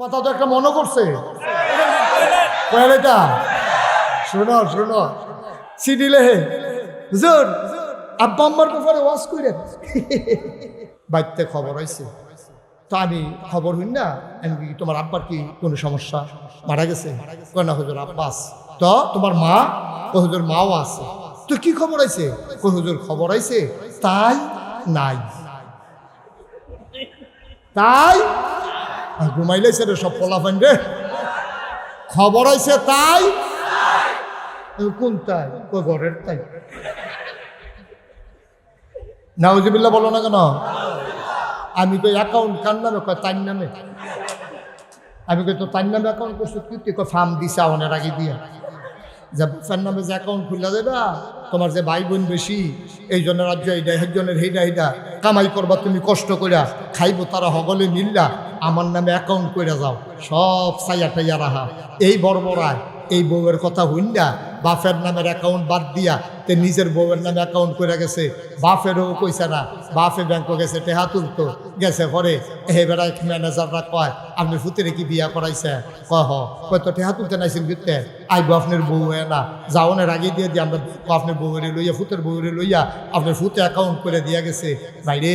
কথা তো একটা মনে করছে এটা শোনো শোনো সিডি লেহে হুজুর আব্বা আম্মার ব্যাপারে ওয়াজ কইরেন বাইতে খবর হইছে তো আমি খবর হইন না আমি কি তোমার আব্বার কি কোনো সমস্যা মারা গেছে কয় না হুজুর আব্বাস তো তোমার মা ও হুজুর মাও আছে তো কি খবর আইছে কই হুজুর খবর আইছে তাই নাই তাই ঘুমাইলেছে রে সব পোলাফান রে খবর আইছে তাই কোন তাই কই ঘরের তাই নাউজুবিল্লাহ বলো না কেন আমি কই অ্যাকাউন্ট কার নামে কয় তার নামে আমি কই তো তার নামে অ্যাকাউন্ট করছো তুই কই ফার্ম দিছা অনেক আগে দিয়া যে বাচ্চার নামে যে অ্যাকাউন্ট খুলে দেবা তোমার যে ভাই বোন বেশি এই জন্য রাজ্য এইটা একজনের হেইটা কামাই করবা তুমি কষ্ট কইরা খাইবো তারা হগলে মিললা আমার নামে অ্যাকাউন্ট কইরা যাও সব সাইয়া টাইয়া রাহা এই বড়বড়ায় এই বউয়ের কথা হইন্দা বাপের নামের অ্যাকাউন্ট বাদ দিয়া তে নিজের বউয়ের নামে অ্যাকাউন্ট করে গেছে বাপেরও কইছে না বাপে ব্যাংকে গেছে টেহা তুলতো গেছে পরে এবার ম্যানেজাররা কয় আপনি ফুতেরে কি বিয়া করাইছে কয় কয় তো টেহা তুলতে নাইছেন বিতে আইবো আপনার বউ না যাওনের আগে দিয়ে আমরা আপনার বউরে লইয়া ফুতের বউরে লইয়া আপনার ফুতে অ্যাকাউন্ট করে দিয়া গেছে বাইরে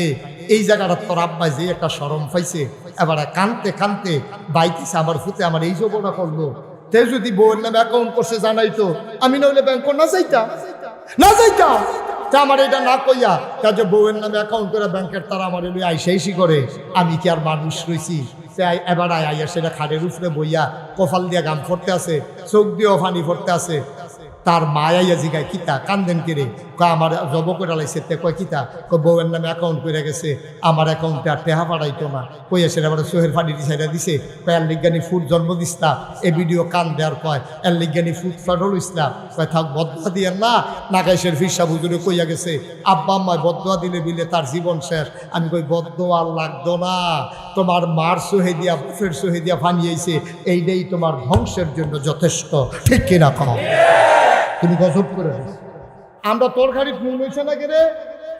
এই জায়গাটা তোর আব্বাই যে একটা শরম পাইছে এবার কানতে কানতে বাইতেছে আমার ফুতে আমার এই জবনা করলো তে যদি বউয়ের নামে অ্যাকাউন্ট করছে জানাইতো আমি নইলে ব্যাংক না যাইতাম তা আমার এটা না কইয়া কাজে বউয়ের নামে অ্যাকাউন্ট করে ব্যাংকের তারা আমার লই আইসি করে আমি কি আর মানুষ রইছি এবার আইয়া সেটা খাটের উপরে বইয়া কপাল দিয়া গাম ফরতে আছে চোখ দিয়েও ফানি ফরতে আছে তার মায়াইয়া জিগায় কিতা কান্দেন কেড়ে কয় আমার জব করে লাইছে তে কয় কিতা কয় বউয়ের নামে অ্যাকাউন্ট করে গেছে আমার অ্যাকাউন্টে আর টেহা পাঠাইতো না কইয়া সেটা আবার সোহের ফাটি সাইডা দিছে কয় এর লিজ্ঞানী ফুড জন্ম দিস্তা এ ভিডিও কান দেওয়ার কয় এর লিজ্ঞানী ফুড ফাটল ইসলাম কয় থাক বদয়া দিয়েন না নাগাইশের ফিরসা বুজুরে কইয়া গেছে আব্বা আম্মায় বদয়া দিলে বিলে তার জীবন শেষ আমি কই বদয়া লাগতো না তোমার মার সোহে দিয়া বুফের সোহে দিয়া ফানিয়েছে এইটাই তোমার ধ্বংসের জন্য যথেষ্ট ঠিক কিনা কও তুমি গজব করে আমরা তোর গাড়ি ফোন হয়েছে না কেরে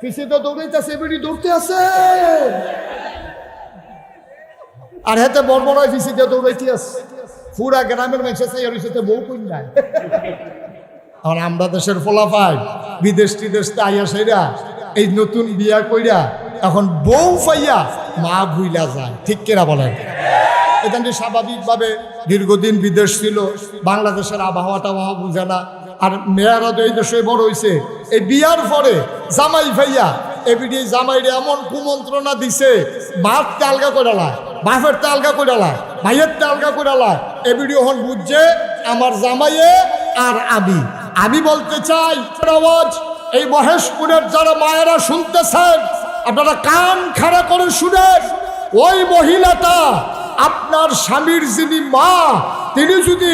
ফিসিতে দৌড়াইতেছে বেড়ি দৌড়তে আছে আর হেতে বড় বড় ফিসিতে দৌড়াইতে আছে পুরা গ্রামের মেসেছে বউ কই নাই আর আমরা দেশের ফলাফাই বিদেশ টিদেশতে আইয়া সেরা এই নতুন বিয়া কইরা এখন বউ পাইয়া মা ভুইলা যায় ঠিক কেনা বলেন এখানে স্বাভাবিকভাবে দীর্ঘদিন বিদেশ ছিল বাংলাদেশের আবহাওয়াটা বুঝে না আর মেয়েরা তো এই দেশে বড় হয়েছে এই বিয়ার পরে জামাই ভাইয়া এবিডি জামাইরে এমন কুমন্ত্রণা দিছে বাপ তালগা করে লায় বাপের তালগা করে লায় ভাইয়ের তালগা করে লায় এবিডি হন বুঝছে আমার জামাইয়ে আর আমি বলতে চাই আওয়াজ এই মহেশপুরের যারা মায়েরা শুনতেছেন আপনারা কান খাড়া করে শুনেন ওই মহিলাটা আপনার স্বামীর যিনি মা তিনি যদি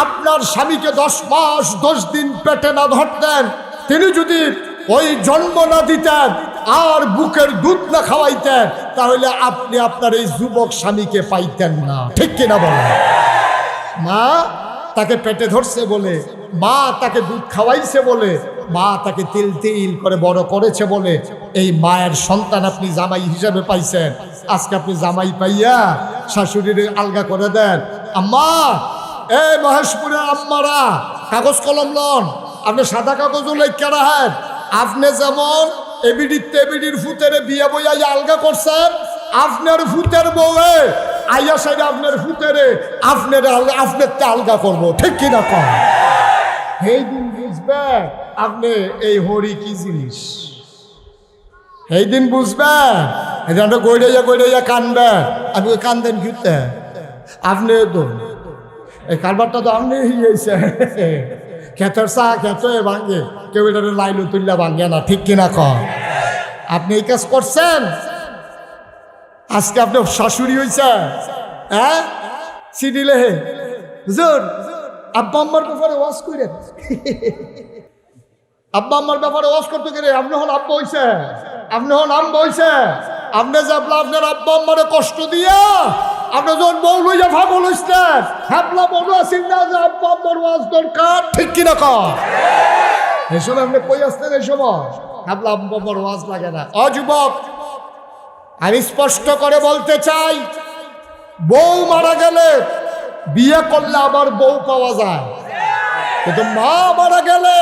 আপনার স্বামীকে 10 মাস 10 দিন পেটে না ধরতেন তিনি যদি ওই জন্ম না দিতেন আর বুকের দুধ না খাওয়াইতেন তাহলে আপনি আপনার এই যুবক স্বামীকে পাইতেন না ঠিক কিনা বলেন মা তাকে পেটে ধরছে বলে মা তাকে দুধ খাওয়াইছে বলে মা তাকে তিল তিল করে বড় করেছে বলে এই মায়ের সন্তান আপনি জামাই হিসাবে পাইছেন আজকে আপনি জামাই পাইয়া শাশুড়ির আলগা করে দেন আম্মা এই মহেশপুরের আম্মারা কাগজ কলম লন আপনি সাদা কাগজও লেখা রাখেন আপনি যেমন এবিডির ফুতের বিয়ে বইয়া আলগা করছেন আপনার ফুতের বউয়ে আইয়া সাইডে আপনার ফুতেরে আপনার আলগা করবো ঠিক কিনা কম এই দিন বুঝবে আপনি এই হরি কি জিনিস এই দিন বুঝবে গড়াইয়া কানবে আপনি কান্দেন ঘুরতে আপনি তো এই কারবারটা তো আপনি হইয়াছে ক্ষেতের চা ক্ষেত ভাঙ্গে কেউ এটা লাইলু তুললে ভাঙ্গে না ঠিক কিনা কম আপনি এই কাজ করছেন আজকে আপনি শাশুড়ি হয়েছে হ্যাঁ সিডি লেহে হুজুর আব্বা আম্মার ব্যাপারে ওয়াজ করেন আব্বা আম্মার ব্যাপারে ওয়াজ করতে গেলে আপনি হন আব্বা হয়েছে আপনি হন আম্বা হয়েছে আপনি যে আপনার আব্বা আম্মারে কষ্ট দিয়া আপনি যখন বউ লইয়া ভাবো লইছেন হ্যাপলা বড় আছেন না যে আব্বা আম্মার ওয়াজ দরকার ঠিক কিনা কম এই সময় আপনি কই আসতেন এই সময় হ্যাপলা আব্বা আম্মার ওয়াজ লাগে না যুবক আমি স্পষ্ট করে বলতে চাই বউ মারা গেলে বিয়ে করলে আবার বউ পাওয়া যায়, কিন্তু মা মারা গেলে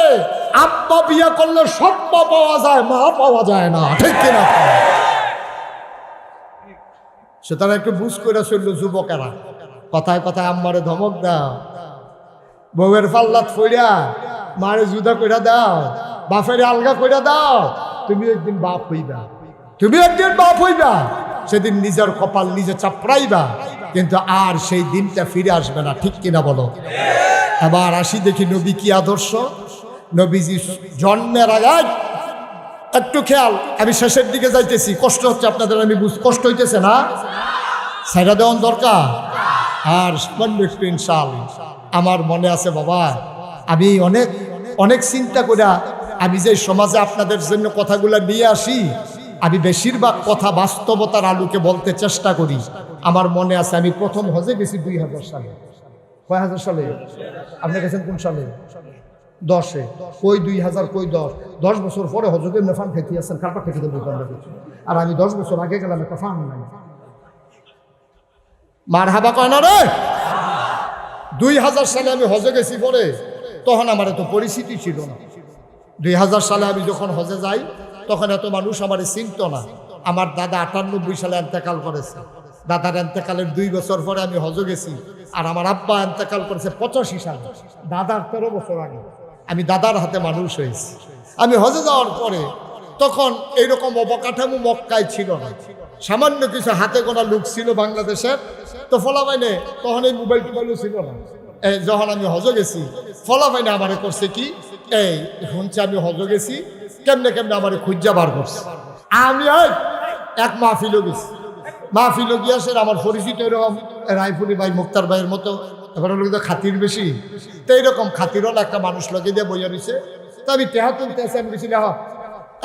আব্বা বিয়ে করলে সব্বা পাওয়া যায়, মা পাওয়া যায় না, ঠিক কিনা? সুতরাং একটু বুঝ করে চলল যুবকেরা, কথায় কথায় আম্মারে ধমক দাও, বউয়ের পাল্লাত ফইরা মারে জুদা কইরা দাও, বাপের আলগা কইরা দাও, তুমি একদিন বাপ হইবা, তুমি একদিন বাপ হইবা, সেদিন নিজের কপাল নিজে চাপড়াইবা, কিন্তু আর সেই দিনটা ফিরে আসবে না, ঠিক কিনা বলো? এবার আসি দেখি নবী কি আদর্শ। নবীজি জন্মের আগে, একটু খেয়াল, আমি শেষের দিকে যাইতেছি, কষ্ট হচ্ছে আপনাদের, আমি কষ্ট হইতেছে না, সাইডা দেওয়ান দরকার। আর একটু ইনশাআল্লাহ আমার মনে আছে বাবা, আমি অনেক অনেক চিন্তা করে আমি যে সমাজে আপনাদের জন্য কথাগুলো নিয়ে আসি, আমি বেশিরভাগ কথা বাস্তবতার আলোকে বলতে চেষ্টা করি। আমার মনে আছে আমি প্রথম হজে গেছি 2000 সালে। কয় হাজার সালে? আপনি গেছেন কোন সালে? 10-এ। কই 2000, কই 10? 10 বছর পরে হজরত ইবনে ফান খেতে আছেন, কারটা খেতে দেবো, আর আমি 10 বছর আগে গেলাম, একটা ফান নাই। মার হাবা কয় না রে। 2000 সালে আমি হজে গেছি পরে, তখন আমার এত পরিস্থিতি ছিল না। 2000 সালে আমি যখন হজে যাই, তখন এত মানুষ আমার চিনত না। আমার দাদা 98 সালে এন্তেকাল করেছে। দাদার এন্তেকালের 2 বছর পরে আমি হজে গেছি, আর আমার আব্বা এন্তেকাল করেছে 85 সালে, দাদার 13 বছর আগে। আমি দাদার হাতে মানুষ হয়েছি। আমি হজে যাওয়ার পরে তখন এইরকম অবকাঠামো মক্কায় ছিল না, সামান্য কিছু হাতে গোনা লোক ছিল বাংলাদেশের। তো ফলাফাইনে তখন এই মোবাইল টোবাইলও ছিল না। এই যখন আমি হজে গেছি, ফলাফাইনে আমারে করছে কি, এই শুনছে আমি হজে গেছি, কেমনে কেমনে আমারে খুঁজা বার করছে। আমি এক মাহফিলও গেছি, মাহফিলও গিয়ে আসে আমার পরিচিত এরকম রায়পুরি ভাই, মুক্তার ভাইয়ের মতো, এবার লোক খাতির বেশি, তো এইরকম খাতিরও একটা মানুষ লগে দিয়ে বইয়া রয়েছে। তো আমি টেহা তুলতে আসে, আমি গেছিল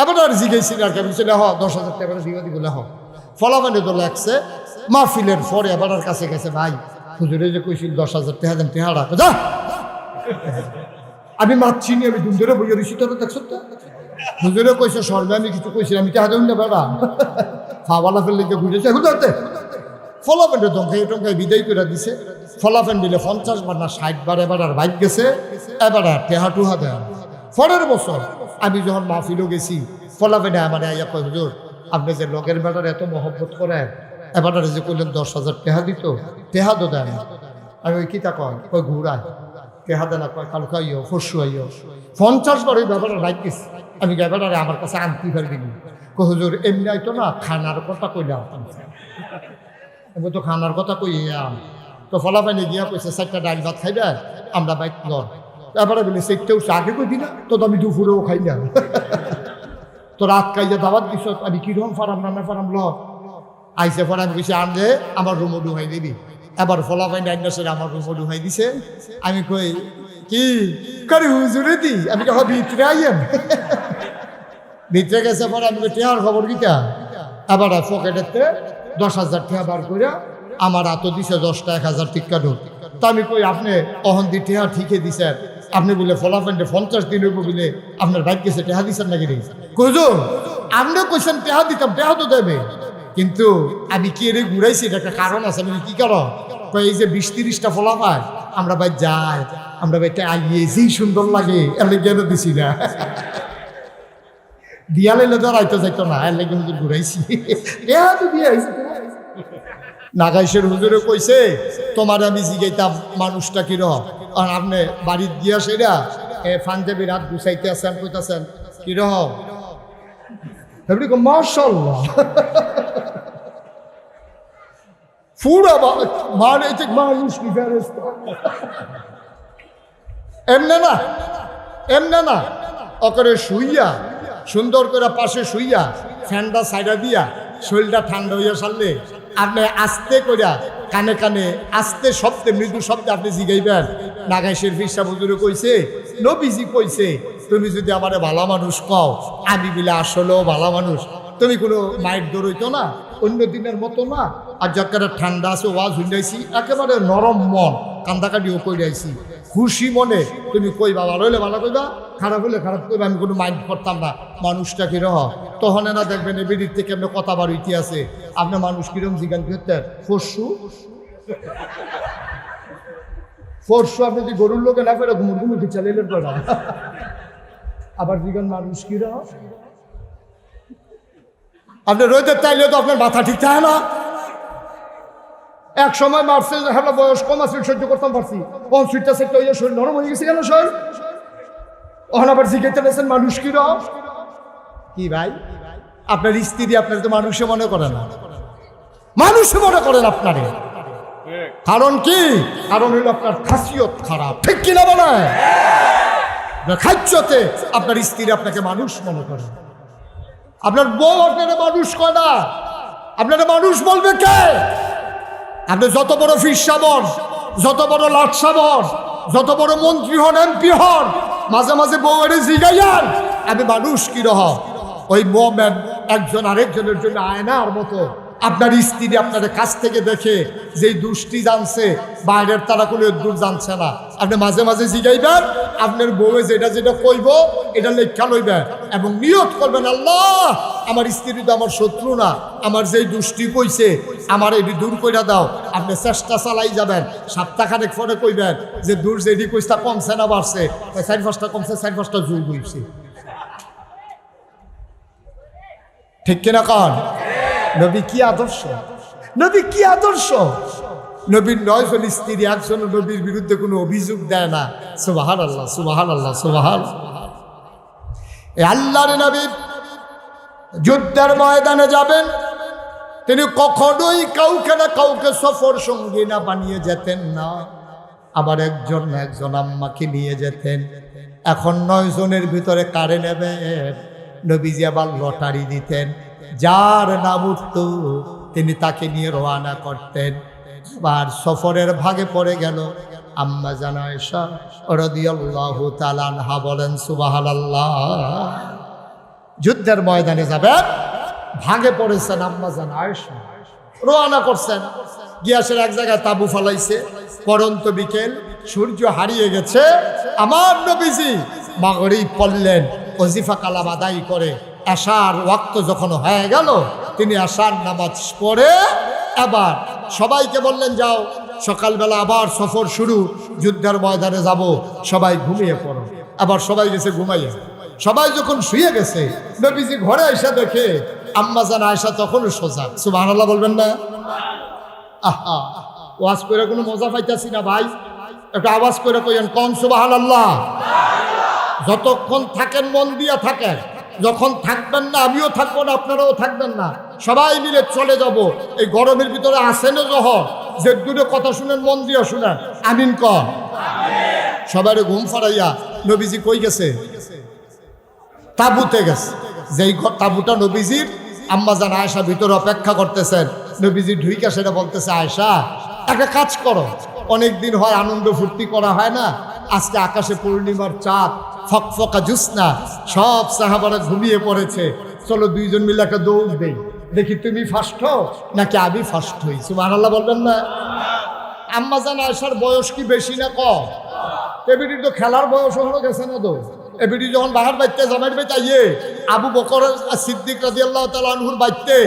এবার আর জিগেছিল আর কি, আমি গেছিল 10,000 টাকা দিয়ে দিবলে ফলাফানে তো লাগছে। মাহফিলের পরে এবার আর কাছে গেছে, ভাই হুজুরে যে কইছিল 10,000 টাকা দেন, টেহা রাখো যা। আমি মারছি নি, আমি দুম ধরে বইয়া রয়েছি, তোরা দেখছো তো হুজুরে কইছে সর্বে, আমি কিছু কইছি, আমি টেহা দেন না বেড়া খাওয়ালা ফেললে বুঝেছে হুজুরতে। ফলাফানে টঙ্কায় বিদায় করে দিছে। ফলাফান দিলে 50 বার না 60 বার এবার আর বাইক গেছে, এবার আর টেহা টুহা দেয়। পরের বছর আমি যখন মাহফিলও গেছি, ফলাফানে আমার আইয়া কয়, হুজুর আপনি যে লগের বেটার এত মহব্বত করেন, এবার যে কইলেন 10,000 টেহা দিত, টেহা তো দেন। আমি ওই কিতা কয়, কয় ঘুরায় টেহা দেনা, কয় কালকে আইও, পরশু আইও। 50 বার ওই ব্যাপারটা বাইক গেছি। আমি ব্যাপারে আমার কাছে আনতে পারবি নি। কয় হুজুর এমনি আইতো না, খানার কথা কইলাম, আমি তো খানার কথা কইয়াম। তো ফলাফাইনে গিয়া কইছে 4টা ডাল ভাত খাইবে, আমরা বাইক লন। এবারে বলে 4টে উঠছে, আগে কইবি না তো, আমি দুপুরেও খাইলাম। তো রাত খাইয়া দাওয়াত দিছ, আমি কিরকম ফারাম না ফারাম ল আইসে পরে আমি কইছি আনলে আমার রুমও ডুহাই দিবি। এবার ফলাফাইনে আইনাসের আমার রুমও ডুহাই দিছে। আমি কই কি করি হুজুরে দি, আমি কহ ভিতরে আইয়েন। ভিতরে গেছে পরে আমি টেহার খবর গীতা, এবার পকেটেতে 10,000 টাকা বার করে আমার হাতও দিছে 10টা 1,000 টিক্কা নোট। তো আমি কই আপনি অহন দি টেহা ঠিকই দিছেন, আপনি বলে ফলাফাইন্ডে 50 দিন হইব বলে আপনার বাইক গেছে, টেহা দিচ্ছেন নাকি রে? কইছো আপনি কইছেন টেহা দিতাম, টেহা তো দেবে, কিন্তু আমি কি এর ঘুরাইছি, এটা একটা কারণ আছে। আমি কি কারণ? এই যে 20-30টা ফলাফাই আমরা ভাই যাই, আমরা ভাইটা আইয়েছি, সুন্দর লাগে, এর লেগে দিছি না, দিয়া লাইলে তো রাইতে যাইতো না, এর লেগে হুজুর ঘুরাইছি, টেহা তো দিয়ে আইছি। নাগাইশের হুজুরে কইছে তোমার আমি জিগাইতাম মানুষটা কিরকম, আর আপনি বাড়ির দিয়া সেরা পাঞ্জাবি রাত গুছাইতে আছেন, কইতাছেন কিরকম, এমনি মাশাআল্লাহ পুরা মানে মানুষ কি ফেরেশতা। এমনে না, এমনে না, অকরে শুইয়া সুন্দর করে পাশে শুইয়া ফ্যানটা সাইডা দিয়া শরীরটা ঠান্ডা হইয়া সারলে আপনি আস্তে করিয়া কানে কানে আস্তে শব্দে, মৃদু শব্দে আপনি জিগাইবেন, নাগাইশের ফিরসা হুজুরে কইছে, নবীজি কইছে, তুমি যদি আমারে ভালো মানুষ কও, আমি বলে আসলেও ভালো মানুষ, তুমি কোনো মাইট দৌড়ইতো না, অন্য দিনের মতো না। আর যাকে ঠান্ডা আছে ওয়াজ হুন্ডাইছি, একেবারে নরম মন, কান্দাকাটিও কইরাইছি, খুশি মনে তুমি কইবা, ভালো হইলে ভালো কইবা, খারাপ হইলে খারাপ কইবা, আমি কোনো মাইন্ড করতাম না। মানুষটা কিরকম তখন না দেখবেন এবিডির থেকে আপনি কথা বার হইতে আছে, আপনার মানুষ কিরম জিজ্ঞান করতেন, পরশু পরশু আপনি যদি গরুর লোকে না করে ঘুমুর ঘুমুর কি চালিয়ে পড়া আবার দিগন মানুষ কিরা আপনি রোদের তাইলে তো আপনার মাথা ঠিক থাকে না। এক সময় মারছে হ্যাঁ বয়স কম আছে সহ্য করতাম পারছি সুইটটা সেটটা হয়ে শরীর নরম হয়ে গেছে কেন শরীর ওখানে আবার জিজ্ঞেস করেছেন মানুষ কিরা কি ভাই আপনার স্ত্রী আপনার তো মানুষে মনে করে না মানুষে মনে করেন আপনারে কারণ কি কারণ হইল আপনার খাসিয়ত খারাপ ঠিক কিনা বলে খাদ্যতে আপনার স্ত্রী আপনাকে মানুষ মনে করে আপনার বউ আপনারা মানুষ করে না আপনারা মানুষ বলবে কে আপনি যত বড় ফিরসা বন যত বড় লাটসা বন যত বড় মন্ত্রী হন এমপি হন মাঝে মাঝে বউয়ের জিগাইয়ান আমি মানুষ কি রহ ওই মোমেন একজন আরেকজনের জন্য আয়নার মতো আপনার স্ত্রী আপনাদের কাছ থেকে দেখে যেই দুষ্টি জানছে বাইরের তারা কোনো দূর জানছে না আপনি মাঝে মাঝে জিগাইবেন আপনার বউয়ে যেটা যেটা কইব এটা লেখা লইবেন এবং নিয়ত করবেন আল্লাহ আমার স্ত্রী তো আমার শত্রু না আমার যেই দুষ্টি কইছে আমার এটি দূর করে দাও আপনি চেষ্টা চালাই যাবেন সপ্তাহখানেক পরে কইবেন যে দূর যেটি কইসটা কমছে না বাড়ছে 4-5টা কমছে 4-5টা জুল হইছে ঠিক কিনা কন নবী কি আদর্শ নবী কি আদর্শ নবীর 9 জন স্ত্রী একজন নবীর বিরুদ্ধে কোনো অভিযোগ দেয় না সুবহানাল্লাহ সুবহানাল্লাহ সুবহানাল্লাহ এই আল্লাহর নবী যুদ্ধের ময়দানে যাবেন তিনি কখনোই কাউকে না কাউকে সফর সঙ্গী না বানিয়ে যেতেন না আবার একজন আম্মাকে নিয়ে যেতেন এখন 9 জনের ভিতরে কারে নেবেন নবীজি আবার লটারি দিতেন যার নাম উঠত তিনি তাকে নিয়ে রওনা করতেন আবার সফরের ভাগে পড়ে গেল আম্মা জান আয়েশা রাদিয়াল্লাহু তাআলা আনহা বলেন সুবহানাল্লাহ যুদ্ধের ময়দানে যাবেন ভাগে পড়েছেন আম্মা জান আয়েশা রওনা করছেন গিয়াসের এক জায়গায় তাবু ফলাইছে পরন্ত বিকেল সূর্য হারিয়ে গেছে আমার নবীজি মাগরিব পড়লেন ওজিফা কালাম আদায় করে আশার ওয়াক্ত যখন হয়ে গেল তিনি আশার নামাজ পড়ে আবার সবাইকে বললেন যাও সকালবেলা আবার সফর শুরু যুদ্ধের ময়দানে যাব সবাই ঘুমিয়ে পড়ো আবার সবাই গেছে ঘুমাইয়া সবাই যখন শুয়ে গেছে নবীজি ঘরে এসে দেখে আম্মা জান আয়েশা তখনও সোজা সুবহানাল্লাহ বলবেন না আহা ওয়াজ করে কোনো মজা পাইতাছি না ভাই একটা আওয়াজ করে কইেন কোন সুবহানাল্লাহ যতক্ষণ থাকেন মন দিয়া থাকেন যখন থাকবেন না আমিও থাকবো না আপনারাও থাকবেন না সবাই মিলে চলে যাব এই গরমের ভিতরে আসেন যখন যে দূরে কথা শুনেন মন দিয়ে শুনেন আমিন কর সবাই ঘুম ফারাইয়া নবীজি কই গেছে তাবুতে গেছে যেই তাবুটা নবীজির আম্মা জান আয়েশা ভিতরে অপেক্ষা করতেছেন নবীজি ঢুইকা সেটা বলতেছে আয়েশা একটা কাজ করো অনেকদিন হয় আনন্দ ফুর্তি করা হয় না আজকে আকাশে পূর্ণিমার চাঁদ ফকফকা জুসনা সব সাহাবারা ঘুমিয়ে পড়েছে চলো 2 জন মিলে একটা দৌড় দেই দেখি তুমি ফার্স্ট হও নাকি আমি ফার্স্ট হই সুবহানাল্লাহ বলবেন না আম্মা জান আয়েশার বয়স কি বেশি না কম এবিটির তো খেলার বয়স হলো গেছে না তো এবিটি যখন বাহার বাইতে জামাইর বাইতে আইয়ে আবু বকর সিদ্দিক রাদিয়াল্লাহু তাআলা আনহুর বাইতে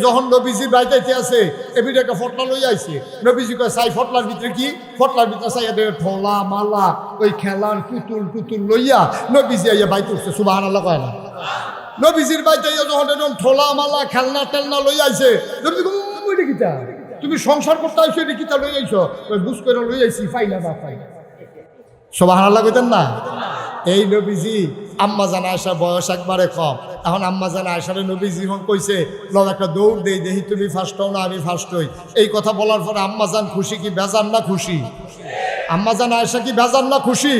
যখন নবীজির বাইতে আছে এবিটি একটা ফটলা লই আইছে নবীজি কয় সাই ফটলার ভিতরে কি ফটলার ভিতরে সাই এদের ঠোলা মালা ওই খেলার পুতুল লইয়া নবীজি আইয়া বাইতে উঠছে সুবহানাল্লাহ কয় না নবীজির বাইতে যখন এরকম ঠোলা মালা খেলনা টেলনা লই আইছে নবীজি কই কিতা তুমি সংসার করতে আইছো এটা কিতা লই আইছো ওই বুঝ করে লই আইছি ফাইলা বা ফাইলা সুবহানাল্লাহ কইতেন না এই নবীজি আম্মা জান আয়েশার বয়স একবারে কম এখন আম্মা জান আয়েশার নবীজি যখন কইছে লও একটা দৌড় দেই দেখি তুমি ফার্স্ট হও না আমি ফার্স্ট হই এই কথা বলার পরে আম্মা জান খুশি কি বেজার না খুশি আম্মা জান আয়েশা কি বেজার না খুশি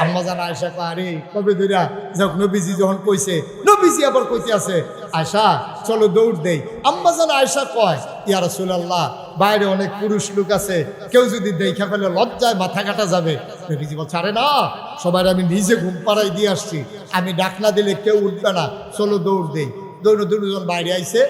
আম্মা জান আয়েশা কয় আরে কবে ধইরা যখন নবীজি যখন কইছে নবীজি আবার কইতে আছে আয়েশা চলো দৌড় দেই আম্মা জান আয়েশা কয় ইয়া রাসূলুল্লাহ বাইরে অনেক পুরুষ লোক আছে কেউ যদি দেখা ফেলে লজ্জায় মাথা কাটা যাবে নবীজি বলছে আরে না সবাই আমি নিজে ঘুম পাড়াই দিয়ে আসছি আমি ডাক না দিলে কেউ উঠবে না চলো দৌড় দেই দুজন বাইরে আইছে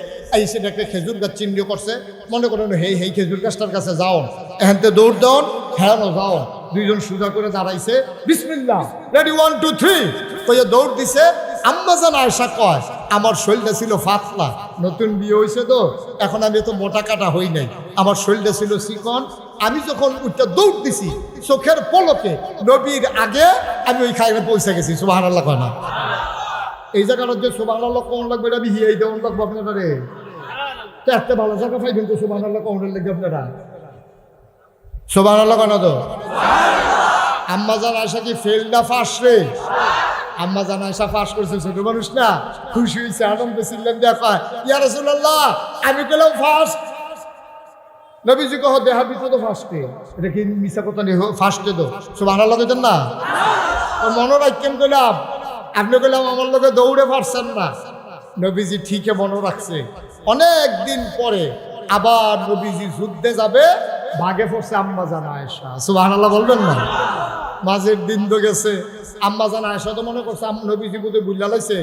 একটা খেজুর গাছ চিহ্ন করছে মনে করেন হেই খেজুর গাছটার কাছে যাও এখানতে দৌড় দাও হেরানো যাও 2 জন সোজা করে দাঁড়াইছে বিসমিল্লাহ রেডি 1 2 3 কইয়া দৌড় দিছে আম্মা জান আয়েশা কয় আমার শরীরটা ছিল ফাতলা, নতুন বিয়ে হয়েছে তো এখন আমি তো মোটা কাটা হই নাই, আমার শরীরটা ছিল চিকন। আমি যখন উঠটা দৌড় দিছি চোখের পলকে নবীর আগে আমি ওই খাইয়ে পৌঁছে গেছি। সুবহানাল্লাহ কয় না? এই জায়গাটা যে সুবহানাল্লাহ কোন লাগবে এটা আমি হিয়াই দেওয়ান লাগবো আপনারা রে। একটা ভালো জায়গা পাইবেন তো সুবহানাল্লাহ কোন লাগবে আপনারা। সুবহানাল্লাহ কয় না তো? আম্মা জান আয়সা কি ফেল না ফাঁস রে? আম্মা জান আয়সা ফাঁস করছে, ছোট মানুষ না, খুশি হয়েছে, আনন্দ ছিলেন। দেখা ইয়া রাসূলুল্লাহ আমি গেলাম ফার্স্ট। নবীজি কহ দেহাবি তো ফার্স্টে, এটা কি মিশা কথা নেই, ফার্স্টে তো সুবহানাল্লাহ কইতেন না? মনে রাখেন গেলাম, আপনি গেলাম আমার লোকে দৌড়ে পারছেন না। নবীজি ঠিকই মনে রাখছে। অনেক দিন পরে আবার নবীজি যুদ্ধে যাবে, ভাগে পড়ছে আম্মা জান আয়েশা। সুবহানাল্লাহ বলবেন না? মাঝের দিন তো গেছে, আম্মা জান আয়েশা তো মনে করছে নবীজি বোধহয় বুঝলা লাইছে,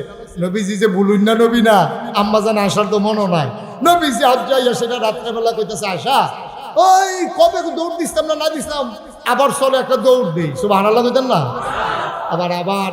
নবীজি যে বলুন না নবী না, আম্মা জান আয়েশার তো মনে নাই। নবীজি হাত যাইয়া সেটা রাত্রেবেলা কইতেছে আয়েশা ওই কবে দৌড় দিতাম না দিতাম, আবার চলো একটা দৌড় দিই। সুবহানাল্লাহ কইতেন না? আবার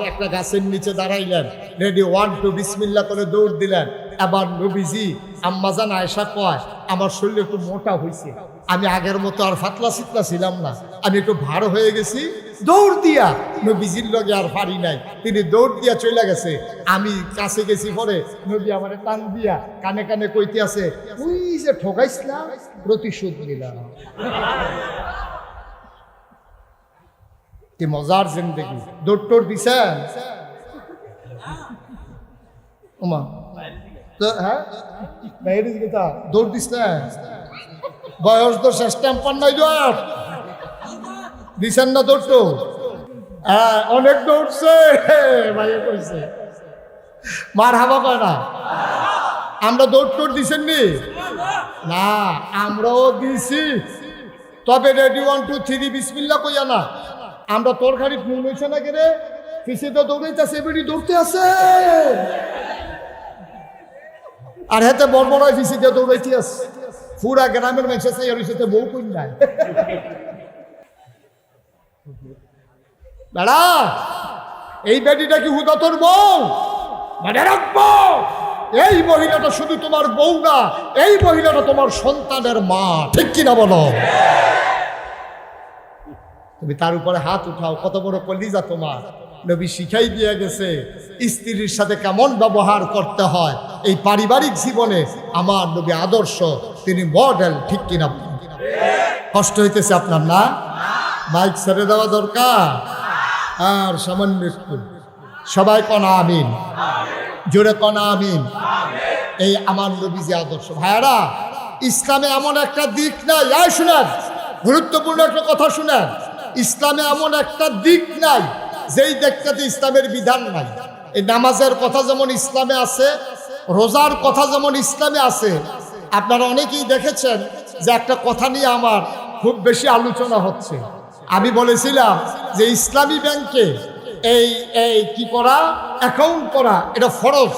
একটা গাছের নিচে দাঁড়াইলেন, রেডি 1 2 বিসমিল্লাহ করে দৌড় দিলেন। আবার নবীজি আম্মা জান আয়েশা কয় আমার শরীর একটু মোটা হয়েছে, আমি আগের মতো আর ফাতলা সিতলা ছিলাম না, আমি একটু ভার হয়ে গেছি। দৌড় দিয়া নবীজির লগে আর পারি নাই, তিনি দৌড় দিয়া চলে গেছে। আমি কাছে গেছি পরে নবী আমার টান দিয়া কানে কানে কইতে আছে ওই যে ঠকাইছিলাম প্রতিশোধ নিলাম। কি মজার জিন্দেগি। দৌড় টোড় দিছেন ওমা তো? হ্যাঁ দৌড় দিস না, বয়স তো শেষ টেম্পার নাই দৌড় দিছেন না? দৌড় তো হ্যাঁ অনেক দৌড়ছে ভাইয়া কইছে মার হাবা কয় না। আমরা দৌড় টোড় দিছেন নি? না আমরাও দিছি, তবে রেডি 1 2 3 বিসমিল্লাহ কইয়া না। আমরা তোর গাড়ি নুন হয়েছে না কেরে পিছিয়ে তো দৌড়াইতেছে, এবারই দৌড়তে আছে আর হেতে বড় বড় পিছিয়ে দিয়ে দৌড়াইতে আছে। পুরা গ্রামের মানুষের চাই আর সাথে বউ কই নাই। দাঁড়া এই বেটিটা কি হুদা তোর বউ? মানে রাখবো এই মহিলাটা শুধু তোমার বউ না, এই মহিলাটা তোমার সন্তানের মা, ঠিক কিনা বলো? তুমি তার উপরে হাত উঠাও, কত বড় কলিজা তোমার। নবী শিখাই দিয়ে গেছে স্ত্রীর সাথে কেমন ব্যবহার করতে হয়। এই পারিবারিক জীবনে আমার নবী আদর্শ, তিনি মডেল, ঠিক কিনা? কষ্ট হইতেছে আপনার না? মাইক ছেড়ে দেওয়া দরকার আর সামান্য একটু সবাই কনা আমিন, জোরে কনা আমিন। এই আমার নবী যে আদর্শ। ভাইয়ারা ইসলামে এমন একটা দিক নাই, এই শুনেন গুরুত্বপূর্ণ একটা কথা শুনেন, ইসলামে এমন একটা দিক নাই যেই দিকটাতে ইসলামের বিধান নাই। এই নামাজের কথা যেমন ইসলামে আছে, রোজার কথা যেমন ইসলামে আছে। আপনারা অনেকেই দেখেছেন যে একটা কথা নিয়ে আমার খুব বেশি আলোচনা হচ্ছে। আমি বলেছিলাম যে ইসলামী ব্যাংকে এই কি করা, অ্যাকাউন্ট করা, এটা ফরজ।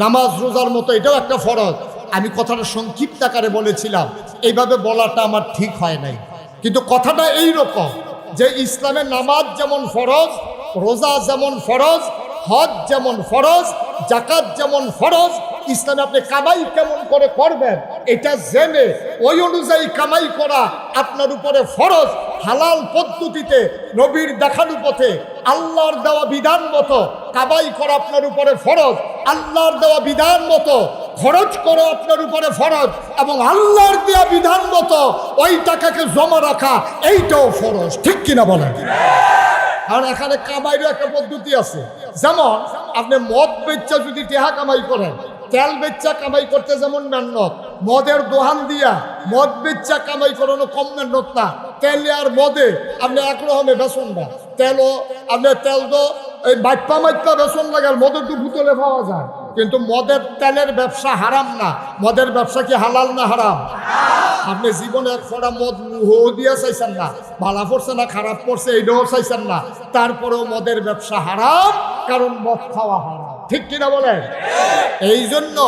নামাজ রোজার মতো এটাও একটা ফরজ। আমি কথাটা সংক্ষিপ্ত আকারে বলেছিলাম, এইভাবে বলাটা আমার ঠিক হয় নাই, কিন্তু কথাটা এই রকম যে ইসলামের নামাজ যেমন ফরজ, রোজা যেমন ফরজ, হজ যেমন ফরজ, যাকাত যেমন ফরজ, ইসলামে আপনি কামাই কেমন করে করবেন এটা জেনে ওই অনুযায়ী কামাই করা আপনার উপরে ফরজ। হালাল পদ্ধতিতে নবীর দেখানো পথে আল্লাহর দেওয়া বিধান মতো কামাই করা আপনার উপরে ফরজ। আল্লাহর দেওয়া বিধান মতো খরচ করো আপনার উপরে ফরজ, এবং আল্লাহর দেওয়া বিধান মতো ওই টাকাকে জমা রাখা এইটাও ফরজ, ঠিক কিনা বলেন? কারণ এখানে কামাইরও একটা পদ্ধতি আছে। যেমন আপনি মদ বেচা যদি টেহা কামাই করেন, তেল বেচা কামাই করতে যেমন মেহনত, মদের দোহান দিয়া মদ বেচা কামাই করানো কম মেহনত না। তেলে আর মদে আপনি একরকমে বেসন না, তেলও আপনি তেল তো এই বাইপা মাইপা বেসন লাগে, আর মদের তো ভুতলে পাওয়া যায়। কিন্তু মদের তেলের ব্যবসা হারাম না। মদের ব্যবসা কি হালাল না হারাম? আপনি জীবনে এক ফোঁটা মদ দিয়া চাইছেন না, ভালো পড়ছে না খারাপ পড়ছে এইটাও চাইছেন না, তারপরেও মদের ব্যবসা হারাম, কারণ মদ খাওয়া হারাম, ঠিক কিনা বলেন? এই জন্য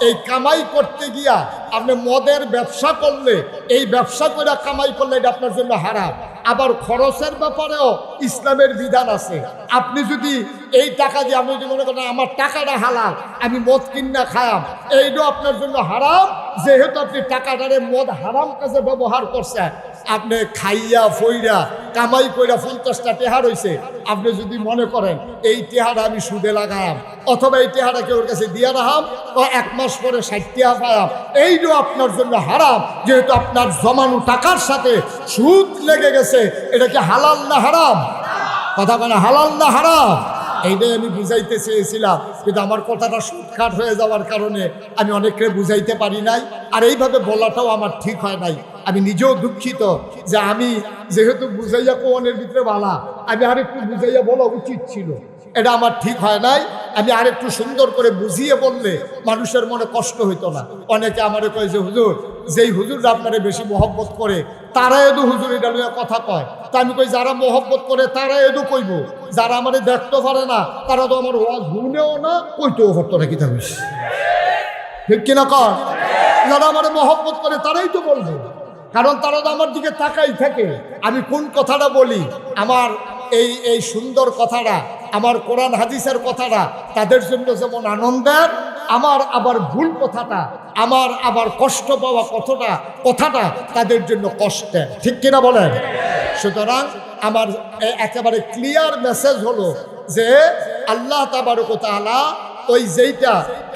এই কামাই করতে গিয়া আপনি মদের ব্যবসা করলে, এই ব্যবসা করে কামাই করলে এটা আপনার জন্য হারাম। আবার খরচের ব্যাপারেও ইসলামের বিধান আছে। আপনি যদি এই টাকা দিয়ে আপনি যদি মনে করেন আমার টাকাটা হালাল, আমি মদ কিনা খায়াম, এইটাও আপনার জন্য হারাম। যেহেতু আপনি টাকাটারে মদ হারাম কাজে ব্যবহার করছেন, আপনি খাইয়া ফইরা কামাই কইরা 50টা টেহার হইছে, আপনি যদি মনে করেন এই টেহারা আমি সুদে লাগাম অথবা এই টেহারা কেউ কাছে দিয়া রাখাম ও 1 মাস পরে 60 টাকা পায়াম, এইটাও আপনার জন্য হারাম। যেহেতু আপনার জমানো টাকার সাথে সুদ লেগে গেছে, এটা কি হালাল না হারাম? কথা বলে হালাল না হারাম? এইটাই আমি বুঝাইতে চেয়েছিলাম, কিন্তু আমার কথাটা শর্টকাট হয়ে যাওয়ার কারণে আমি অনেককে বুঝাইতে পারি নাই। আর এইভাবে বলাটাও আমার ঠিক হয় নাই। আমি নিজেও দুঃখিত যে আমি যেহেতু বুঝাইয়া কোনের ভিতরে বালা, আমি আরেকটু বুঝাইয়া বলা উচিত ছিল, এটা আমার ঠিক হয় নাই। আমি আরেকটু সুন্দর করে বুঝিয়ে বললে মানুষের মনে কষ্ট হইতো না। অনেকে আমারে কয় যে হুজুর, যেই হুজুররা আপনারে বেশি মহব্বত করে তারা এদু হুজুর এটা নিয়ে কথা কয়। তা আমি কই যারা মহব্বত করে তারা এদু কইব, যারা আমারে দেখতে পারে না তারা তো আমার ওয়াজ শুনেও না, কইতেও হতো না। কি থামিস ঠিক কিনা কর? যারা আমারে মহব্বত করে তারাই তো বলবে, কারণ তারা তো আমার দিকে তাকাই থাকে। আমি কোন কথাটা বলি, আমার এই সুন্দর কথাটা, আমার কোরআন হাদিসের কথাটা তাদের জন্য যেমন আনন্দের, আমার আবার ভুল কথাটা, আমার আবার কষ্ট পাওয়া কথাটা তাদের জন্য কষ্টের। ঠিক কিনা বলেন? সুতরাং আমার একেবারে ক্লিয়ার মেসেজ হলো যে আল্লাহ তাবারক ওয়া তাআলা ওই যেইটা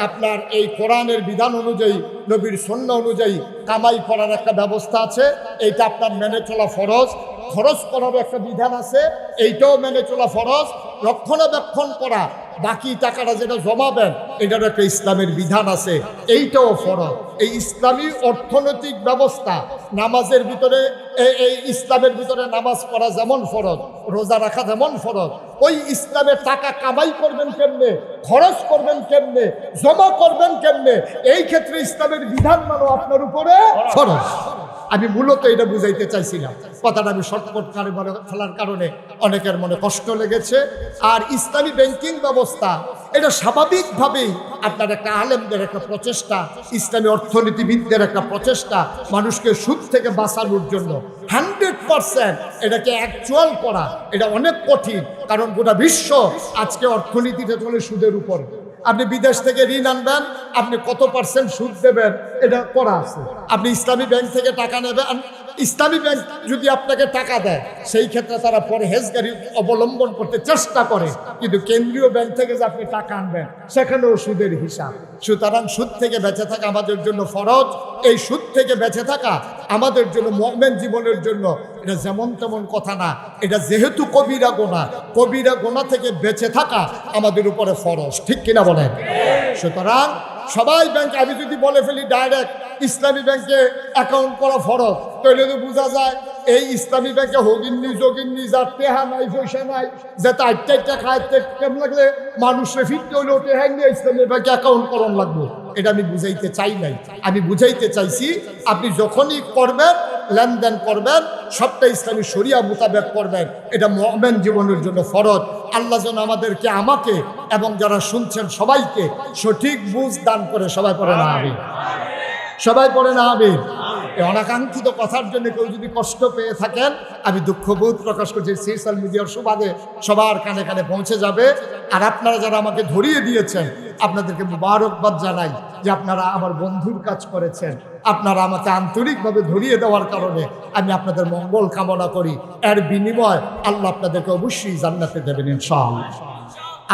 আপনার এই কোরআনের বিধান অনুযায়ী, নবীর সুন্নাহ অনুযায়ী কামাই করার একটা ব্যবস্থা আছে, এইটা আপনার মেনে চলা ফরজ। খরচ করার একটা বিধান আছে, এইটাও মেনে চলা ফরজ। রক্ষণাবেক্ষণ করা, বাকি টাকাটা যেটা জমাবেন, এটার একটা ইসলামের বিধান আছে, এইটাও ফরজ। এই ইসলামী অর্থনৈতিক ব্যবস্থা, নামাজের ভিতরে এই ইসলামের ভিতরে নামাজ পড়া যেমন ফরজ, রোজা রাখা যেমন ফরজ, ওই ইসলামের টাকা কামাই করবেন কেমনে, খরচ করবেন কেমনে, জমা করবেন কেমনে, এই ক্ষেত্রে ইসলামের বিধান মানো আপনার উপরে ফরজ। আমি মূলত এটা বুঝাইতে চাইছিলাম। কথাটা আমি শর্টকাট করে বলে ফেলার কারণে অনেকের মনে কষ্ট লেগেছে। আর ইসলামী ব্যাংকিং ব্যবস্থা, এটা স্বাভাবিকভাবেই আপনার একটা আলেমদের একটা প্রচেষ্টা, ইসলামী অর্থনীতিবিদদের একটা প্রচেষ্টা মানুষকে সুদ থেকে বাঁচানোর জন্য। 100% এটাকে অ্যাকচুয়াল করা এটা অনেক কঠিন, কারণ গোটা বিশ্ব আজকে অর্থনীতিটা চলে সুদের উপর। আপনি বিদেশ থেকে ঋণ আনবেন, আপনি কত % সুদ দেবেন এটা করা আছে। আপনি ইসলামী ব্যাংক থেকে টাকা নেবেন, ইসলামী ব্যাংক যদি আপনাকে টাকা দেয় সেই ক্ষেত্রে তারা পরহেজগারি অবলম্বন করতে চেষ্টা করে, কিন্তু কেন্দ্রীয় ব্যাংক থেকে যে আপনি টাকা আনবেন সেখানেও সুদের হিসাব। সুতরাং সুদ থেকে বেঁচে থাকা আমাদের জন্য ফরজ। এই সুদ থেকে বেঁচে থাকা আমাদের জন্য মুমিন জীবনের জন্য এটা যেমন তেমন কথা না, এটা যেহেতু কবিরা গুনাহ, কবিরা গুনাহ থেকে বেঁচে থাকা আমাদের উপরে ফরজ। ঠিক কিনা বলেন? সুতরাং সবাই ব্যাংকে, আমি যদি বলে ফেলি ডাইরেক্ট ইসলামী ব্যাংকে অ্যাকাউন্ট করা ফরজ, তাহলে তো বোঝা যায় এই ইসলামী ব্যাংকে হগিন্নি যোগিন্নি, যার টেহা নাই পয়সা নাই, যে তাইটা খায় কেমন লাগলে মানুষের ফিরতে হইলেও টেহা নিয়ে ইসলামী ব্যাংকে অ্যাকাউন্ট করান লাগবে। এটা আমি বুঝাইতে চাই নাই। আমি বুঝাইতে চাইছি আপনি যখনই করবেন, লেনদেন করবেন, সবটা ইসলামী শরিয়া মোতাবেক করবেন। এটা মুমিন জীবনের জন্য ফরজ। আল্লাহ যেন আমাদেরকে, আমাকে এবং যারা শুনছেন সবাইকে সঠিক বুঝ দান করে। সবাই পড়ে না আমিন? সবাই পড়ে না আমিন? এই অনাকাঙ্ক্ষিত কথার জন্য কেউ যদি কষ্ট পেয়ে থাকেন, আমি দুঃখবোধ প্রকাশ করছি। সোশ্যাল মিডিয়ার সুবাদে সবার কানে কানে পৌঁছে যাবে। আর আপনারা যারা আমাকে ধরিয়ে দিয়েছেন, আপনাদেরকে মুবারকবাদ জানাই যে আপনারা আমার বন্ধুর কাজ করেছেন। আপনারা আমাকে আন্তরিকভাবে ধরিয়ে দেওয়ার কারণে আমি আপনাদের মঙ্গল কামনা করি। এর বিনিময় আল্লাহ আপনাদেরকে অবশ্যই জান্নাতে দেবেন ইনশাআল্লাহ।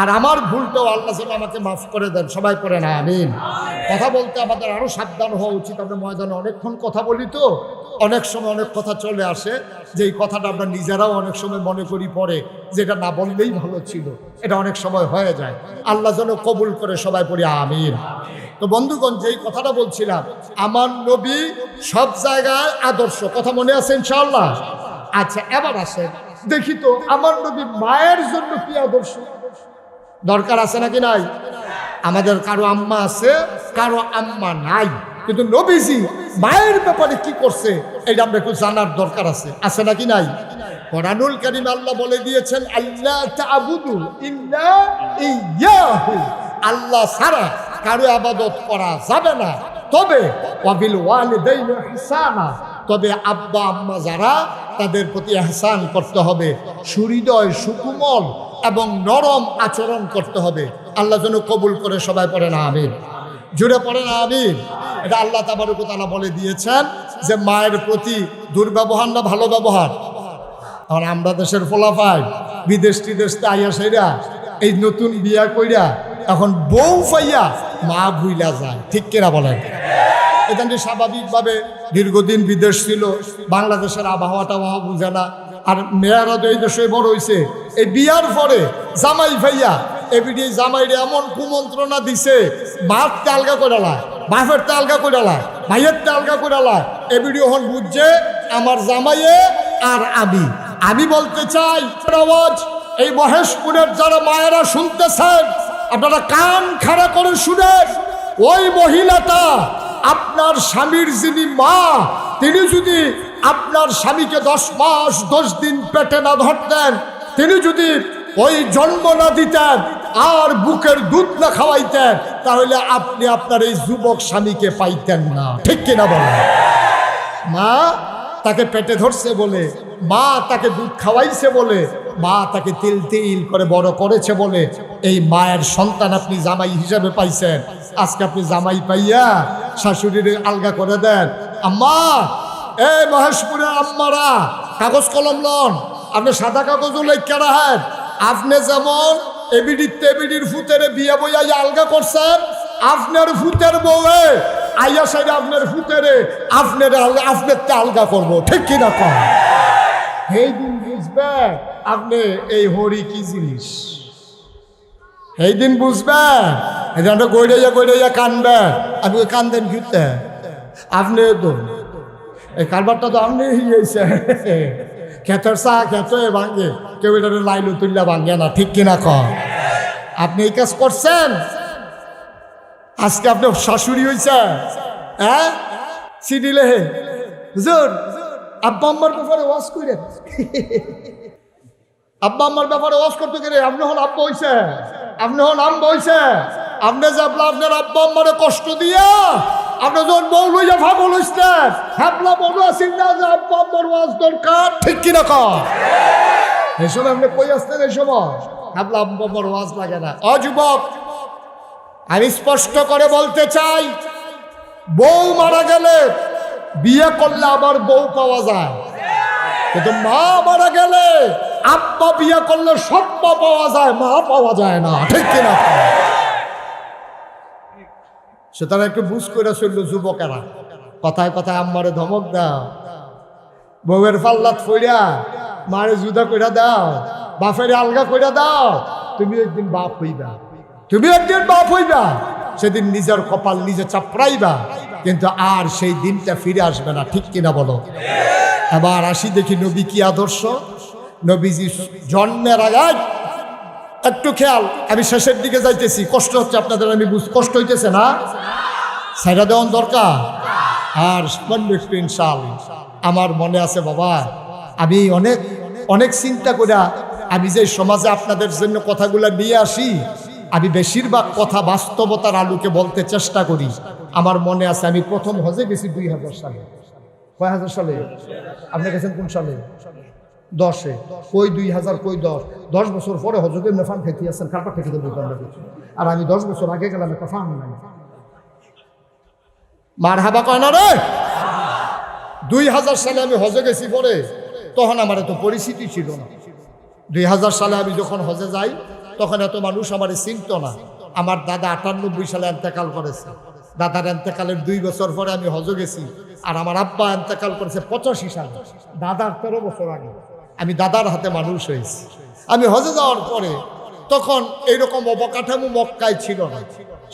আর আমার ভুলটাও আল্লাহ যেন আমাকে মাফ করে দেন। সবাই পড়ে না আমিন? কথা বলতে আমাদের আরও সাবধান হওয়া উচিত। আমরা ময়দানে অনেকক্ষণ কথা বলি, তো অনেক সময় অনেক কথা চলে আসে, যে এই কথাটা আমরা নিজেরাও অনেক সময় মনে করি পরে যে এটা না বললেই ভালো ছিল। এটা অনেক সময় হয়ে যায়। আল্লাহ যেন কবুল করে। সবাই পড়ি আমিন। তো বন্ধুগণ, যেই কথাটা বলছিলাম, আমার নবী সব জায়গায় আদর্শ, কথা মনে আছে ইনশাআল্লাহ? আচ্ছা, এবার আসেন দেখি তো আমার নবী মায়ের জন্য কি আদর্শ দরকার আছে নাকি নাই? আমাদের কারো আম্মা আছে, কারো আম্মা নাই, কিন্তু নবীজি মায়ের ব্যাপারে কি করছে এটা আমরা একটু জানার দরকার আছে। আছে নাকি নাই? কোরআনুল কারীম আল্লাহ বলে দিয়েছেন, আল্লাহ তা'বুদু ইল্লা ইয়াহু, আল্লাহ ছাড়া কারো ইবাদত করা যাবে না। তবে ওয়াবিল ওয়ালিদাইনি ইহসানা, তবে আব্বা আম্মা যারা তাদের প্রতি ইহসান করতে হবে, সুহৃদয় সুকুমল এবং নরম আচরণ করতে হবে। আল্লাহ যেন কবুল করে। সবাই পড়ে না আমিন, জুড়ে পড়ে না আমিন। এটা আল্লাহ তাবারক ওয়া তাআলা বলে দিয়েছেন যে মায়ের প্রতি দুর্ব্যবহার না ভালো ব্যবহার। আর আমরা দেশের ফলাফাই বিদেশ টিদেশতে আইয়া সেরা এই নতুন বিয়া কইরা এখন বউ পাইয়া মা ভুইলা যায়, ঠিক কিনা বলেন? এটা স্বাভাবিকভাবে দীর্ঘদিন বিদেশ ছিল, বাংলাদেশের আবহাওয়াটা বুঝে না। আর মেয়েরা তো এই দেশে বড় হয়েছে, এই বিয়ার পরে জামাই ভাইয়া এবিডি জামাইরে এমন কুমন্ত্রণা দিছে, বাপ তালগা করে লায়, বাপের তালগা করে লায়, ভাইয়ের তালগা করে লায়। এবিডি এখন বুঝছে আমার জামাইয়ে আর আমি বলতে চাই আওয়াজ এই মহেশপুরের যারা মায়েরা শুনতেছেন, আপনারা কান খাড়া করে শুনেন। ওই মহিলাটা আপনার স্বামীর যিনি মা, তিনি যদি আপনার স্বামীকে 10 মাস 10 দিন পেটে না ধরতেন, তিনি যদি ওই জন্ম না দিতেন আর বুকের দুধ না খাওয়াইতেন, তাহলে আপনি আপনার এই যুবক স্বামীকে পাইতেন না, ঠিক কিনা বলেন? মা তাকে পেটে ধরছে বলে, মা তাকে দুধ খাওয়াইছে বলে, মা তাকে তিল তিল করে বড় করেছে বলে এই মায়ের সন্তান আপনি জামাই হিসাবে পাইছেন। আজকে আপনি জামাই পাইয়া শাশুড়ির আলগা করে দেন। আম্মা, এই মহেশপুরের আম্মারা কাগজ কলম লন, আপনি সাদা কাগজও লেখা রাখেন। আপনি যেমন এবিডির ফুতেরে বিয়ে বইয়া আলগা করছেন, আপনার ফুতের বউয়ে আইয়া সাইডে আপনার ফুতেরে আপনার আলগা করবো, ঠিক কিনা কম? এই দিন বুঝবে আপনি এই হরি কি জিনিস, এই দিন বুঝবে। এটা গড়াইয়া কানবেন, আপনি কান্দেন ঘুরতে, আপনি তো এই কারবারটা তো আপনি হইয়াছে। খেতের চা খেতে ভাঙ্গে, কেউ এটা লাইলু তুললে ভাঙ্গে না, ঠিক কিনা কম? আপনি এই কাজ করছেন, আজকে আপনি শাশুড়ি হয়েছে। হ্যাঁ, সিডি লেহে হুজুর আব্বা আম্মার ব্যাপারে ওয়াজ করেন, আব্বা আম্মার ব্যাপারে ওয়াজ করতে গেলে আপনি হন আব্বা হয়েছে, আপনি হন আম্মা হয়েছে। আপনি যে আপনার আব্বা আম্মারে কষ্ট দিয়া আপনি যখন বউ লইয়া ভাবল হইছেন, হ্যাপলা বড় আছেন না যে আব্বা আম্মার ওয়াজ দরকার, ঠিক কিনা কর? এই সময় আপনি কই আসতেন? এই সময় হ্যাপলা আব্বা আম্মার ওয়াজ লাগে না। অযুবক, আমি স্পষ্ট করে বলতে চাই, বউ মারা গেলে বিয়ে করলে আবার বউ পাওয়া যায়, কিন্তু মা মারা গেলে আব্বা বিয়ে করলে সব মা পাওয়া যায়, মা পাওয়া যায় না, ঠিক কিনা? সুতরাং একটু বুঝ করে চললো যুবকেরা, কথায় কথায় আম্মারে ধমক দাও, বউয়ের পাল্লাত ফইরা মারে জুদা কইরা দাও, বাপের আলগা কইরা দাও। তুমি একদিন বাপ হইবা, তুমি একদিন বাপ হইবা, সেদিন নিজের কপাল নিজে চাপড়াইবা, কিন্তু আর সেই দিনটা ফিরে আসবে না, ঠিক কিনা বলো? এবার আসি দেখি নবী কি আদর্শ। নবীজি জন্মের আগে একটু খেয়াল, আমি শেষের দিকে যাইতেছি, কষ্ট হচ্ছে আপনাদের, আমি কষ্ট হইতেছে না, সাইডা দেওয়ান দরকার। আর একটু ইনশাআল্লাহ আমার মনে আছে বাবা, আমি অনেক অনেক চিন্তা করিয়া আমি যে সমাজে আপনাদের জন্য কথাগুলো নিয়ে আসি, আমি বেশিরভাগ কথা বাস্তবতার আলোকে বলতে চেষ্টা করি। আমার মনে আছে আমি প্রথম হজে গেছি 2000 সালে। কয় হাজার সালে? আপনি গেছেন কোন সালে? 10-এ। কই 2000, কই 10? 10 বছর পরে হজরত এমনি ফান খেতে আসছেন, কারবার থেকে তো বলতে আমরা গেছি। আর আমি 10 বছর আগে গেলাম, একটা ফান নাই। মার হাবা কয় না রে। 2000 সালে আমি হজে গেছি, পরে তখন আমার এত পরিস্থিতি ছিল না। 2000 সালে আমি যখন হজে যাই, তখন এত মানুষ আমার চিনত না। আমার দাদা 98 সালে এন্তেকাল করেছে। দাদার এন্তেকালের 2 বছর পরে আমি হজে গেছি। আর আমার আব্বা এন্তেকাল করেছে 85 সালে, দাদার 13 বছর আগে। আমি দাদার হাতে মানুষ হয়েছি। আমি হজে যাওয়ার পরে তখন এইরকম অবকাঠামো মক্কায় ছিল না,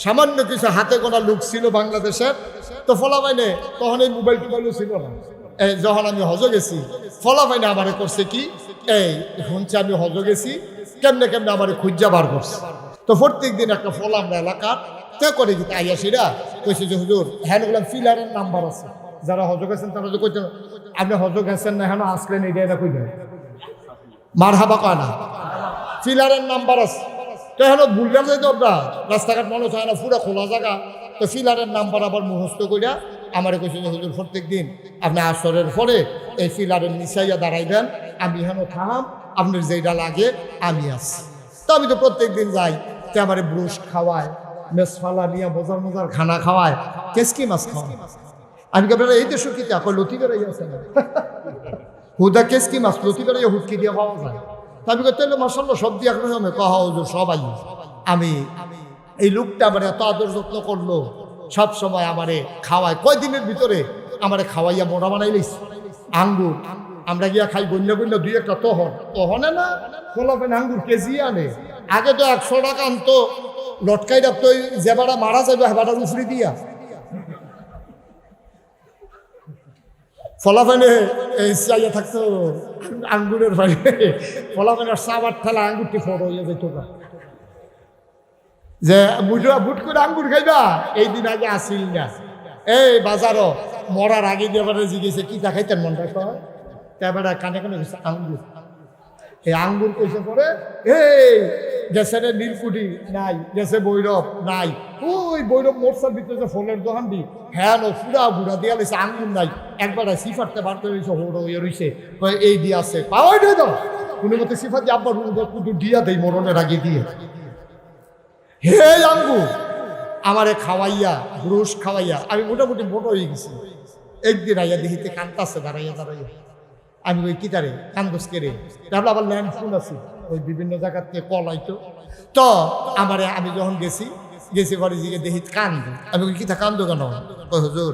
সামান্য কিছু হাতে গোনা লোক ছিল বাংলাদেশের। তো ফলাফাইনে তখন এই মোবাইল টোবাইলও ছিল না। এই যখন আমি হজে গেছি, ফলাফাইনে আমারে করছে কি, এই শুনছে আমি হজে গেছি, কেমনে কেমনে আমারে খুঁজা বার করছে। তো প্রত্যেক দিন একটা ফল আমরা এলাকার তে করে দিতে আইয়াসিরা কইছে যে হুজুর হ্যাঁ ওগুলো ফিলারের নাম্বার আছে, যারা হজ গেছেন তারা যে কইতেন আপনি হজ গেছেন না, হ্যাঁ আসলেন, এইটা এটা কইবেন মার হাবা কয় না, ফিলারের নাম্বার আছে। তো এখন ভুললাম যাই তো আমরা রাস্তাঘাট মানুষ হয় না, পুরা খোলা জায়গা। তো ফিলারের নাম্বার আবার মুখস্থ করিয়া আমার কইছে যে হুজুর প্রত্যেক দিন আপনি আসরের পরে এই ফিলারের নিচাইয়া দাঁড়াইবেন, আমি এখানে খাম, আপনার যেটা লাগে আমি আছি। তো আমি তো প্রত্যেক দিন যাই, তে আমার ব্রুশ খাওয়ায়, মেসফালা নিয়ে মজার মজার খানা খাওয়ায়, কেসকি মাছ খাওয়ায়। আমি কি আপনারা এই দেশ কি এখন লতি বেড়াই আছে না হুদা কেসকি মাছ লতি বেড়াইয়া হুটকি দিয়ে পাওয়া যায়। আমি তাহলে মাসাল্লাহ সব দিয়ে এখন কহা হুজুর সবাই। আমি এই লোকটা আমার এত আদর যত্ন করলো, সব সময় আমারে খাওয়ায়, কয়দিনের ভিতরে আমারে খাওয়াইয়া মোড়া বানাই লইছে। আঙ্গুর আমরা গিয়া খাই গন্যা গন্যা দুই একটা তহনে না খোলাপেন আঙ্গুর কেজি আনে। আগে তো 100 টাকা আনতো, লটকাই রাখতো, যে বাড়া মারা যাবে হেবাটা উফরি দিয়া ফলাফানে চাইয়া থাকতো আঙ্গুরের ভাই, ফলাফানের সাবার ঠেলা আঙ্গুরটি ফটো হইয়া যেত না, যে বুট করে আঙ্গুর খাইবা। এই দিন আগে আসিল না, এই বাজারও মরার আগে দিয়ে জিজ্ঞেসে কি দেখাইতেন মনটা কয়, তারপরে কানে কানে আঙ্গুর। এই আঙ্গুর কইসে পরে এই গেছে রে নীলকুঠি নাই, গেছে ভৈরব নাই, ওই ভৈরব মোটসার ভিতরে যে ফলের দোকান দি হ্যাঁ পুরা বুড়া দিয়া লেছে আঙ্গুর নাই। একবার সিফারতে বার করে রয়েছে, হোড়ো হয়ে রয়েছে, এই দিয়ে আছে পাওয়াই দিয়ে দাও কোনো মতো সিফার দিয়ে আব্বার কুটু দিয়া দেয় মরণের আগে দিয়ে। হে আঙ্গুর আমারে খাওয়াইয়া ব্রুশ খাওয়াইয়া আমি মোটামুটি মোটো হয়ে গেছি। একদিন আইয়া দেখিতে কান্তাছে দাঁড়াইয়া দাঁড়াইয়া। আমি ওই কিতারে কান্দস কেড়ে তাহলে আবার ল্যান্ড ফোন আছে, ওই বিভিন্ন জায়গার থেকে কল আইতো। তো আমারে আমি যখন গেছি ঘরে জিগে দেখি কান্দ। আমি ওই কিতা কান্দো কেন, ওই হুজুর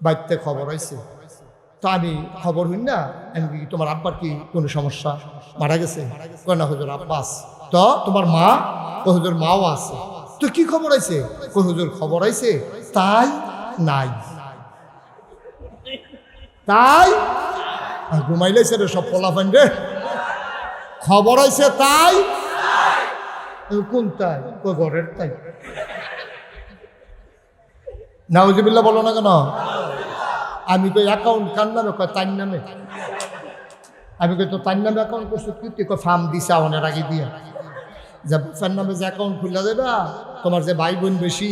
বাড়িতে খবর হয়েছে। তো আমি খবর হইন না, আমি কি তোমার আব্বার কি কোনো সমস্যা, মারা গেছে? কয় না হুজুর আব্বাস। তো তোমার মা? কই হুজুর মাও আছে। তো কি খবর আছে? কই হুজুর খবর আইছে তাই নাই, তাই ঘুমাইলেছে রে সব পোলাপান রে, খবর আইছে তাই। কোন তাই? কই ঘরের তাই। নাউজুবিল্লাহ বলো না কেন? আমি কই অ্যাকাউন্ট কার নামে? কয় তার নামে। আমি কই তো তার নামে অ্যাকাউন্ট করছো কি? কয় ফার্ম দিছে আমাদের আগে দিয়া, যে বাচ্চার নামে যে অ্যাকাউন্ট খুলে দেবা, তোমার যে ভাই বোন বেশি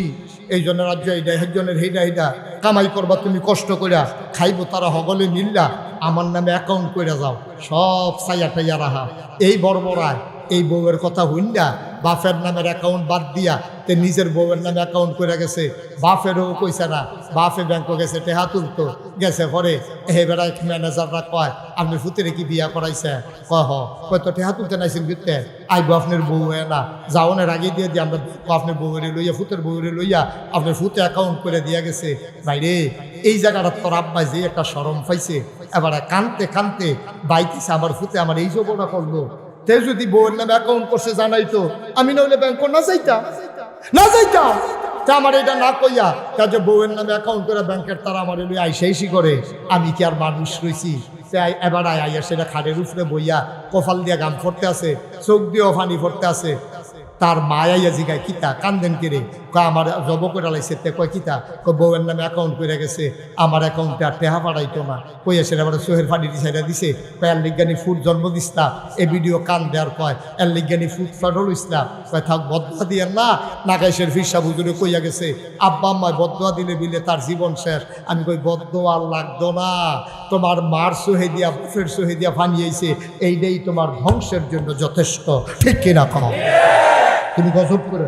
এই জন্য রাজ্য এইটা একজনের এইটা কামাই করবা, তুমি কষ্ট করিয়া খাইবো, তারা হগলে মিললা আমার নামে অ্যাকাউন্ট করে যাও, সব সাইয়া টাইয়া রাহা। এই বড়বড়ায় এই বউয়ের কথা হইন না, বাপের নামের অ্যাকাউন্ট বাদ দিয়া তে নিজের বউয়ের নামে অ্যাকাউন্ট করে গেছে। বাপেরও কইছে না, বাপে ব্যাংকে গেছে টেহা তুলতো, গেছে পরে বেড়ায় ম্যানেজাররা কয় আপনি ফুতেরে কি বিয়া করাইছে? কয় তো টেহা তুলতে নাইছেন বিতে আইবো আপনার বউ না, যাওনের আগে দিয়ে দিয়ে আমরা আপনার বউরে লইয়া ফুতের বউরে লইয়া আপনার ফুতে অ্যাকাউন্ট করে দিয়া গেছে। ভাইরে এই জায়গাটা তোর আব্বা যে একটা শরম পাইছে, এবারে কানতে কানতে বাইতেছে আমার ফুতে আমার এই জবটা করলো। তে যদি বউয়ের নামে অ্যাকাউন্ট করছে জানাইতো, আমি নইলে ব্যাংক না যাইতাম, তা আমার এটা না কইয়া তার যে বউয়ের নামে অ্যাকাউন্ট করে ব্যাংকের তারা আমার এলি আইসি করে। আমি কি আর মানুষ রইছি? এবার আইয়া সেটা খাটের উপরে বইয়া কপাল দিয়া গাম ফরতে আছে, চোখ দিয়েও ফানি ফরতে আছে। তার মায়াইয়া জিগায় কিতা কান্দেন কিরে? আমার জব করে লাইছে। তে কয় কিতা? বউয়ের নামে অ্যাকাউন্ট করে গেছে, আমার অ্যাকাউন্টে আর টেহা পাঠাইতো না। কইয়া সেটা আবার সোহের ফানি দিছাইরা দিছে। কয় এর লিজ্ঞানী ফুড জন্ম দিস্তা, এ ভিডিও কান দেওয়ার কয় এর লিজ্ঞানী ফুড ফাটল ইসলাম। কয় থাক বদয়া দিয়েন না, নাগাইশের ফিরসা বুজুরে কইয়া গেছে আব্বা আম্মায় বদয়া দিলে বিলে তার জীবন শেষ। আমি কই বদয়া লাগতো না, তোমার মার সোহে দিয়া বুফের সোহে দিয়া ফানিয়েছে, এইটাই তোমার ধ্বংসের জন্য যথেষ্ট। ঠিক কিনা কম? তুমি গজব করে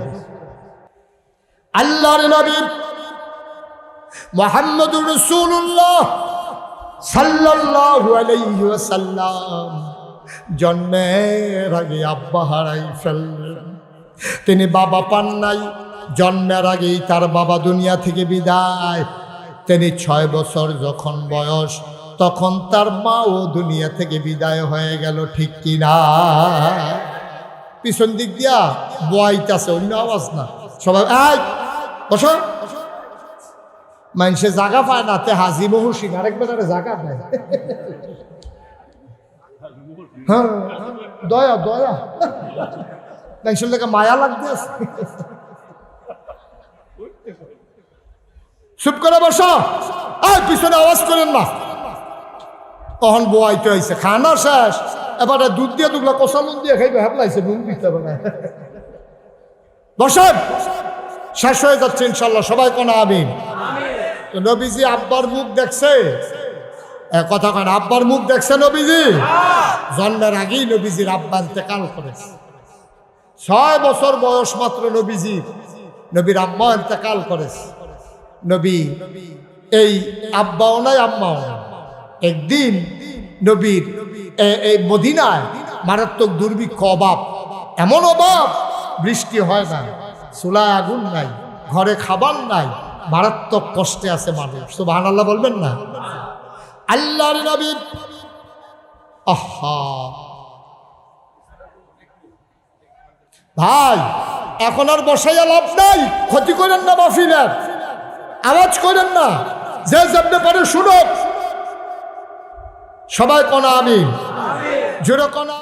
আল্লাহর নবী মুহাম্মদুর রাসূলুল্লাহ সাল্লাল্লাহু আলাইহি ওয়াসাল্লাম জন্মের আগে আব্বা হারাই ফেললেন। তিনি বাবা পান নাই, জন্মের আগেই তার বাবা দুনিয়া থেকে বিদায়। তিনি 6 বছর যখন বয়স, তখন তার মাও দুনিয়া থেকে বিদায় হয়ে গেল। ঠিক কিনা? পিছন দিক দিয়া বয়াইতেছে, অন্য আওয়াজ না। সবাই বসো। মানুষে জায়গা পায় না, তে হাজি মহুসিন আরেকবার জায়গা দেয়। হ্যাঁ দয়া দয়া মানুষের লেগে মায়া লাগতে আছে। চুপ করে বসো, পিছনে আওয়াজ করেন না। তখন বয়াইতে হয়েছে, খানা শেষ, এবারে দুধ দিয়ে দুগলা কষা নুন দিয়ে খাইবে, হেপলাইছে নুন দিতে পারে। বসেন, শেষ হয়ে যাচ্ছে ইনশাল্লাহ। সবাই কোন আমিন। তো নবীজি আব্বার মুখ দেখছে, কথা কয় আব্বার মুখ দেখছে নবীজি? জন্মের আগেই নবীজির আব্বা ইন্তেকাল করেছে। 6 বছর বয়স মাত্র নবীর আম্মা ইন্তেকাল করেছে। নবী এই আব্বাও নাই আম্মাও নাই। একদিন নবীর এই মদিনায় মারাত্মক দুর্ভিক্ষ, অভাব, এমন অভাব বৃষ্টি হয় না, চুলায় আগুন নাই, ঘরে খাবার নাই, মারাত্মক কষ্টে আছে মানুষ। সুবহানাল্লাহ বলবেন না? আল্লাহর নবী আহা ভাই, এখন আর বসাইয়া লাভ নাই, ক্ষতি করেন না মাহফিলের, আওয়াজ করেন না, যে যেমনে পারে শুনুক, সবাই কোনা আমিন, জোরে কোনা।